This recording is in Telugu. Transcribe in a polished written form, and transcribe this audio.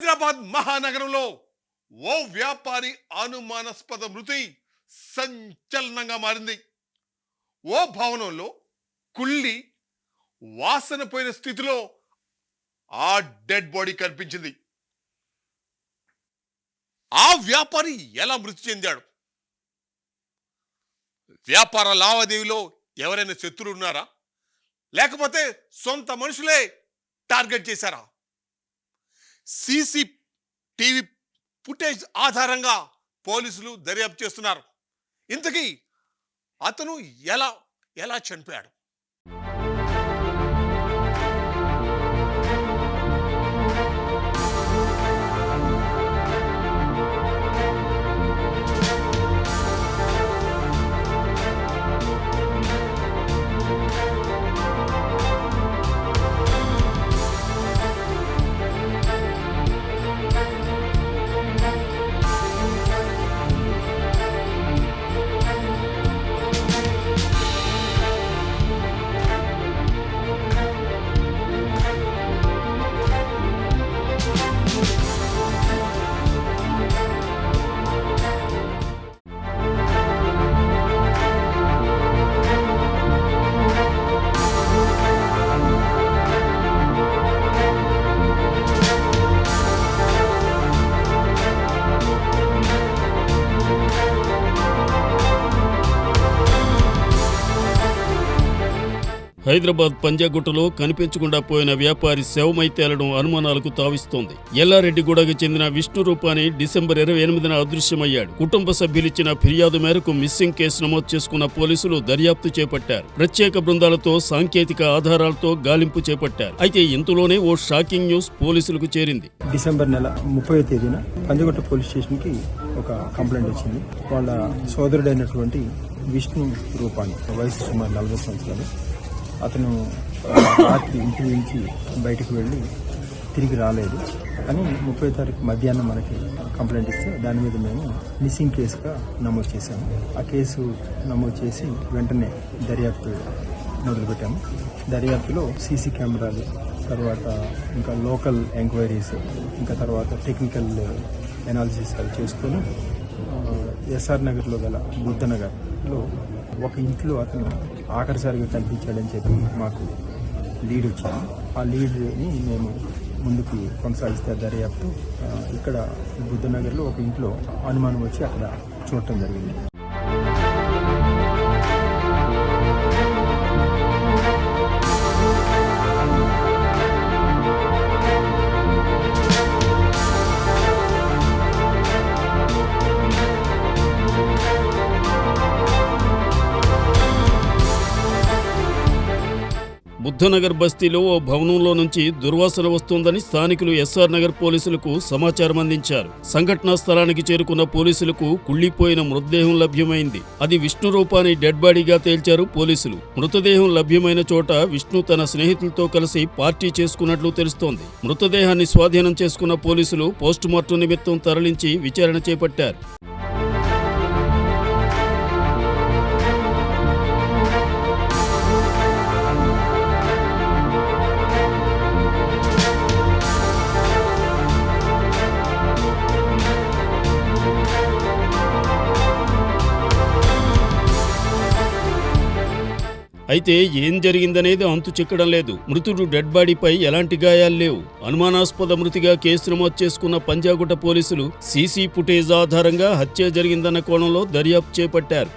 హైదరాబాద్ మహానగరంలో ఓ వ్యాపారి అనుమానాస్పద మృతి సంచలనంగా మారింది. ఓ భవనంలో కుళ్ళి వాసన పోయిన స్థితిలో ఆ డెడ్ బాడీ కనిపించింది. ఆ వ్యాపారి ఎలా మృతి చెందాడు? వ్యాపార లావాదేవీలో ఎవరైనా శత్రువులు ఉన్నారా, లేకపోతే సొంత మనుషులే టార్గెట్ చేశారా? సీసీ టీవీ ఫుటేజ్ ఆధారంగా పోలీసులు దర్యాప్తు చేస్తున్నారు. ఇంతకీ అతను ఎలా ఎలా చనిపోయాడు? హైదరాబాద్ పంజాగుట్టలో కనిపించకుండా పోయిన వ్యాపారి శవమై తేలడం అనుమానాలకు తావిస్తోంది. ఎల్లారెడ్డిగూడకు చెందిన విష్ణు రూపాని డిసెంబర్ 28న అదృశ్యమయ్యాడు. కుటుంబ సభ్యులిచ్చిన ఫిర్యాదు మేరకు మిస్సింగ్ కేసు నమోదు చేసుకున్న పోలీసులు దర్యాప్తు చేపట్టారు. ప్రత్యేక బృందాలతో సాంకేతిక ఆధారాలతో గాలింపు చేపట్టారు. అయితే ఇంతలోనే ఓ షాకింగ్ న్యూస్ పోలీసులకు చేరింది. డిసెంబర్ నెల 30వ తేదీన పంజాగుట్ట పోలీస్ స్టేషన్ కి ఒక కంప్లైంట్ వచ్చింది. వాళ్ళ సోదరుడైనటువంటి విష్ణు రూపాని, వయసు సుమారు 40 సంవత్సరాలు. అతను రాత్రి ఇంటి నుంచి బయటకు వెళ్ళి తిరిగి రాలేదు అని 30వ తారీఖు మధ్యాహ్నం మనకి కంప్లైంట్ ఇస్తే దాని మీద మేము మిస్సింగ్ కేసుగా నమోదు చేశాము. ఆ కేసు నమోదు చేసి వెంటనే దర్యాప్తు మొదలుపెట్టాము. దర్యాప్తులో సీసీ కెమెరాలు, తర్వాత ఇంకా లోకల్ ఎంక్వైరీస్, ఇంకా తర్వాత టెక్నికల్ ఎనాలిసిస్ అవి చేసుకొని ఎస్ఆర్ నగర్లో గల బుద్ధనగర్లో ఒక ఇంట్లో అతను ఆఖరిసారిగా కనిపించాడని చెప్పి మాకు లీడ్ వచ్చింది. ఆ లీడ్ని మేము ముందుకు కొనసాగిస్తే దర్యాప్తు ఇక్కడ బుద్ధనగర్లో ఒక ఇంట్లో అనుమానం వచ్చి అక్కడ చూడటం జరిగింది. బుద్ధనగర్ బస్తీలో ఓ భవనంలో నుంచి దుర్వాసన వస్తోందని స్థానికులు ఎస్ఆర్ నగర్ పోలీసులకు సమాచారం అందించారు. సంఘటనా స్థలానికి చేరుకున్న పోలీసులకు కుళ్లిపోయిన మృతదేహం లభ్యమైంది. అది విష్ణు రూపాని డెడ్ బాడీగా తేల్చారు పోలీసులు. మృతదేహం లభ్యమైన చోట విష్ణు తన స్నేహితులతో కలిసి పార్టీ చేసుకున్నట్లు తెలుస్తోంది. మృతదేహాన్ని స్వాధీనం చేసుకున్న పోలీసులు పోస్టుమార్టం నిమిత్తం తరలించి విచారణ చేపట్టారు. అయితే ఏం జరిగిందనేది అంతు చిక్కడం లేదు. మృతుడు డెడ్ బాడీపై ఎలాంటి గాయాలు లేవు. అనుమానాస్పద మృతిగా కేసు నమోదు చేసుకున్న పంజాగుట్ట పోలీసులు సీసీ ఫుటేజ్ ఆధారంగా హత్య జరిగిందన్న కోణంలో దర్యాప్తు చేపట్టారు.